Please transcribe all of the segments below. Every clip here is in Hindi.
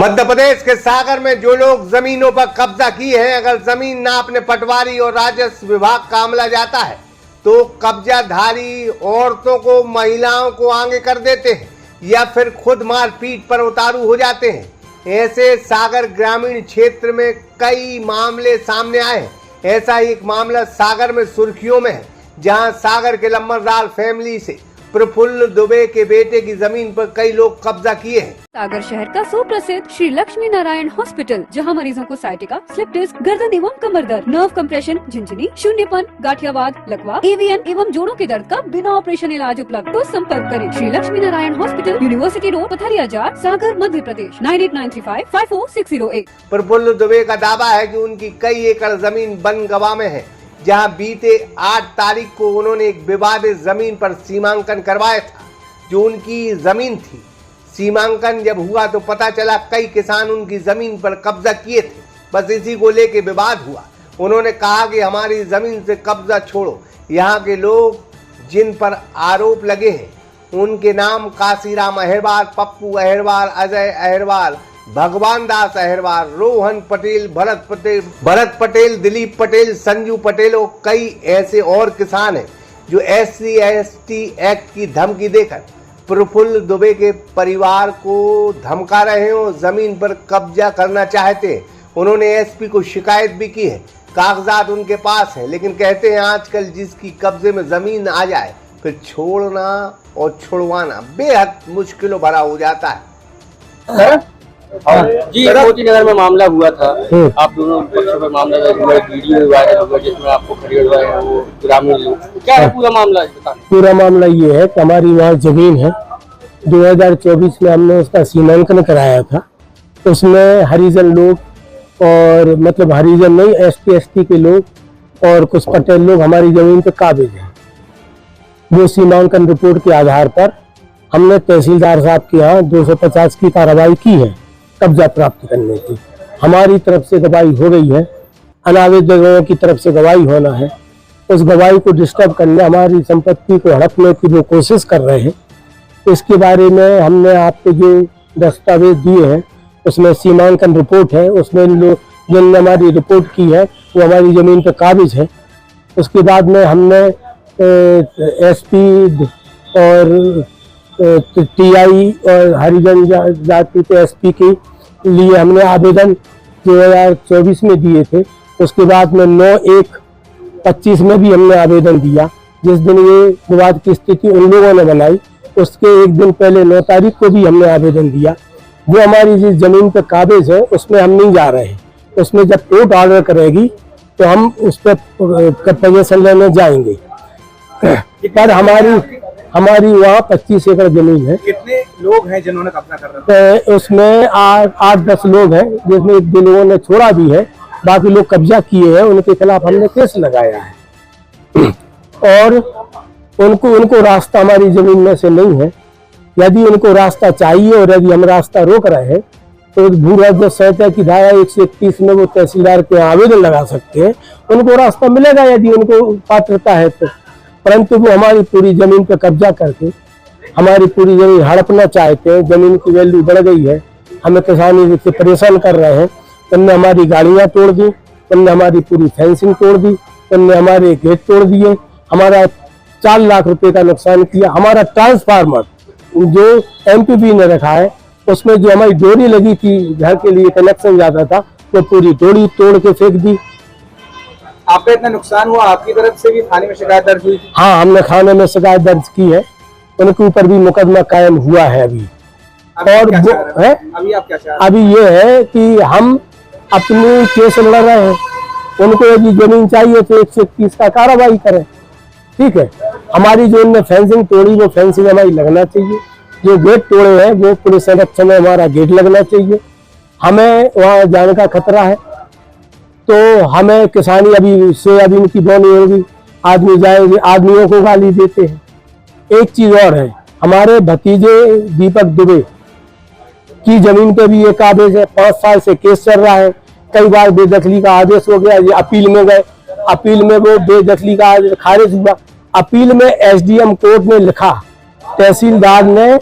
मध्य प्रदेश के सागर में जो लोग जमीनों पर कब्जा किए हैं, अगर जमीन नापने पटवारी और राजस्व विभाग का अमला जाता है तो कब्जाधारी औरतों को, महिलाओं को आगे कर देते हैं या फिर खुद मारपीट पर उतारू हो जाते हैं। ऐसे सागर ग्रामीण क्षेत्र में कई मामले सामने आए हैं। ऐसा ही एक मामला सागर में सुर्खियों में है, जहां सागर के लंबरदार फैमिली से प्रफुल्ल दुबे के बेटे की जमीन पर कई लोग कब्जा किए हैं। सागर शहर का सुप्रसिद्ध श्री लक्ष्मी नारायण हॉस्पिटल, जहां मरीजों को साइटिका, स्लिप डिस्क, गर्दन एवं कमर दर्द, नर्व कंप्रेशन, झिंझनी, शून्यपन, गाठियावाद, लकवा, एवीएन एवं जोड़ों के दर्द का बिना ऑपरेशन इलाज उपलब्ध। तो संपर्क करें Shri Lakshmi Narayan hospital, university road, Pathariya Jar, Sagar, Madhya Pradesh 9893554608। Praful Dubey का दावा है कि उनकी कई एकड़ जमीन बनगवा में है, जहां बीते 8 तारीख को उन्होंने एक विवादित जमीन पर सीमांकन करवाया था, जो उनकी जमीन थी। सीमांकन जब हुआ तो पता चला कई किसान उनकी जमीन पर कब्जा किए थे। बस इसी को लेके विवाद हुआ। उन्होंने कहा कि हमारी जमीन से कब्जा छोड़ो। यहाँ के लोग जिन पर आरोप लगे हैं उनके नाम काशीराम अहिरवार, पप्पू अहिरवार, अजय अहिरवार, भगवान दास अहिरवार, रोहन पटेल, भरत पटेल, दिलीप पटेल, संजू पटेल और कई ऐसे और किसान हैं जो SC/ST एक्ट की धमकी देकर प्रफुल्ल दुबे के परिवार को धमका रहे हैं और जमीन पर कब्जा करना चाहते हैं। उन्होंने SP को शिकायत भी की है। कागजात उनके पास है, लेकिन कहते हैं आजकल जिसकी कब्जे में जमीन आ जाए फिर छोड़ना और छुड़वाना बेहद मुश्किलों भरा हो जाता है। जी, मोती नगर में मामला हुआ था। आप दोनों पक्षों पर मामला हुआ, वीडियो वायरल हुआ जिसमें आपको खरीदवाए हैं वो ग्रामीण लोग। क्या है पूरा मामला? पूरा मामला ये है कि हमारी वहाँ जमीन है। 2024 में हमने उसका सीमांकन कराया था। उसमें हरिजन लोग और मतलब हरिजन नहीं, ST/ST के लोग और कुछ पटेल लोग हमारी जमीन पे काबिज हैं। वो सीमांकन रिपोर्ट के आधार पर हमने तहसीलदार साहब के यहाँ 250 की कार्रवाई की है कब्जा प्राप्त करने की। हमारी तरफ से गवाही हो गई है, अनावैध जगहों की तरफ से गवाही होना है। उस गवाही को डिस्टर्ब करने, हमारी संपत्ति को हड़पने की वो कोशिश कर रहे हैं। इसके बारे में हमने आपको जो दस्तावेज दिए हैं उसमें सीमांकन रिपोर्ट है। उसमें जिनने हमारी रिपोर्ट की है वो हमारी ज़मीन पर काबिज है। उसके बाद में हमने SP और TI और हरिजन जाति के SP के लिए हमने आवेदन 2024 में दिए थे। उसके बाद में 9/1/25 में भी हमने आवेदन दिया। जिस दिन ये विवाद की स्थिति उन लोगों ने बनाई उसके एक दिन पहले 9 तारीख को भी हमने आवेदन दिया। वो हमारी जिस जमीन पे काबिज है उसमें हम नहीं जा रहे हैं। उसमें जब कोर्ट ऑर्डर करेगी तो हम उस पर पोजीशन लेने जाएंगे। पर हमारी वहाँ 25 एकड़ जमीन है। कितने लोग हैं जिन्होंने कब्जा कर रखा है? उसमें 8-10 लोग हैं, जिसमें एक 2 लोगों ने छोड़ा भी है। बाकी लोग कब्जा किए हैं, उनके खिलाफ हमने केस लगाया है। और उनको रास्ता हमारी जमीन में से नहीं है। यदि उनको रास्ता चाहिए और यदि हम रास्ता रोक रहे हैं तो भू राजस्व संहिता की धारा 131 में वो तहसीलदार के आवेदन लगा सकते हैं। उनको रास्ता मिलेगा यदि उनको पात्रता है तो। परंतु वो हमारी पूरी जमीन पर कब्जा करके हमारी पूरी जमीन हड़पना चाहते हैं। जमीन की वैल्यू बढ़ गई है, हमें किसानी से परेशान कर रहे हैं। उनने हमारी गाड़ियां तोड़ दी, उनने हमारी पूरी फेंसिंग तोड़ दी, उनने हमारे गेट तोड़ दिए, हमारा 4 लाख रुपए का नुकसान किया। हमारा ट्रांसफार्मर जो MPP ने रखा है उसमें जो हमारी डोरी लगी थी, घर के लिए कनेक्शन जाता था, वो पूरी डोरी तोड़ के फेंक दी। आपका इतना नुकसान हुआ, आपकी तरफ से भी थाने में शिकायत दर्ज हुई? हाँ, हमने थाने में शिकायत दर्ज की है। उनके ऊपर भी मुकदमा कायम हुआ है अभी। और अभी आप क्या चाह रहे हैं? अभी ये है कि हम अपनी केस लड़ रहे हैं। उनको यदि जमीन चाहिए तो 131 का कार्रवाई करें, ठीक है। हमारी जो उनने फेंसिंग तोड़ी वो फेंसिंग हमारी लगना चाहिए। जो गेट तोड़े हैं वो पुलिस संरक्षण में हमारा गेट लगना चाहिए। हमें वहाँ जाने का खतरा है तो हमें किसानी अभी सोयाबीन की बोनी होगी, आदमी जाएंगे, आदमियों को गाली देते हैं। एक चीज और है, हमारे भतीजे दीपक दुबे की जमीन पे भी ये काबिज है। 5 साल से केस चल रहा है। कई बार बेदखली का आदेश हो गया, ये अपील में गए, अपील में वो बेदखली का खारिज हुआ। अपील में SDM कोर्ट ने लिखा, तहसीलदार ने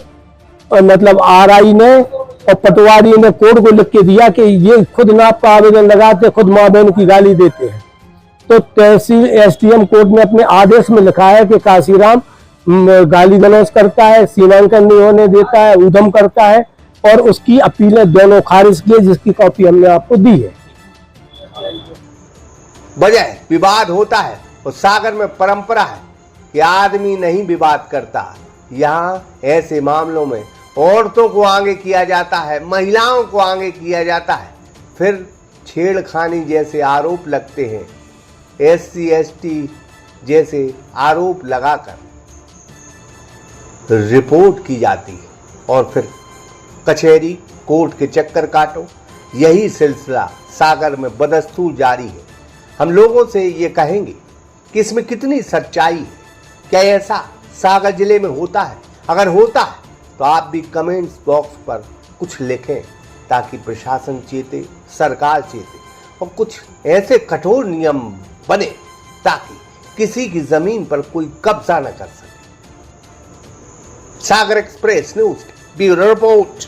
मतलब RI ने और पटवारी ने कोर्ट को लिख के दिया कि ये खुद नाप का आवेदन लगाते, खुद माँ बहन की गाली देते हैं। तो तहसील एसडीएम कोर्ट ने अपने आदेश में लिखा है कि काशीराम गाली गलौज करता है, सीमांकन नहीं होने देता है, उधम करता है, और उसकी अपीलें दोनों खारिज की, जिसकी कॉपी हमने आपको दी है। वजह विवाद होता है और सागर में परंपरा है कि आदमी नहीं विवाद करता। यहाँ ऐसे मामलों में औरतों को आगे किया जाता है, महिलाओं को आगे किया जाता है, फिर छेड़खानी जैसे आरोप लगते हैं, SC ST जैसे आरोप लगाकर रिपोर्ट की जाती है और फिर कचहरी कोर्ट के चक्कर काटो। यही सिलसिला सागर में बदस्तूर जारी है। हम लोगों से ये कहेंगे कि इसमें कितनी सच्चाई है, क्या ऐसा सागर जिले में होता है? अगर होता है तो आप भी कमेंट्स बॉक्स पर कुछ लिखें ताकि प्रशासन चेते, सरकार चेते और कुछ ऐसे कठोर नियम बने ताकि किसी की जमीन पर कोई कब्जा न कर सके। सागर एक्सप्रेस न्यूज ब्यूरो रिपोर्ट।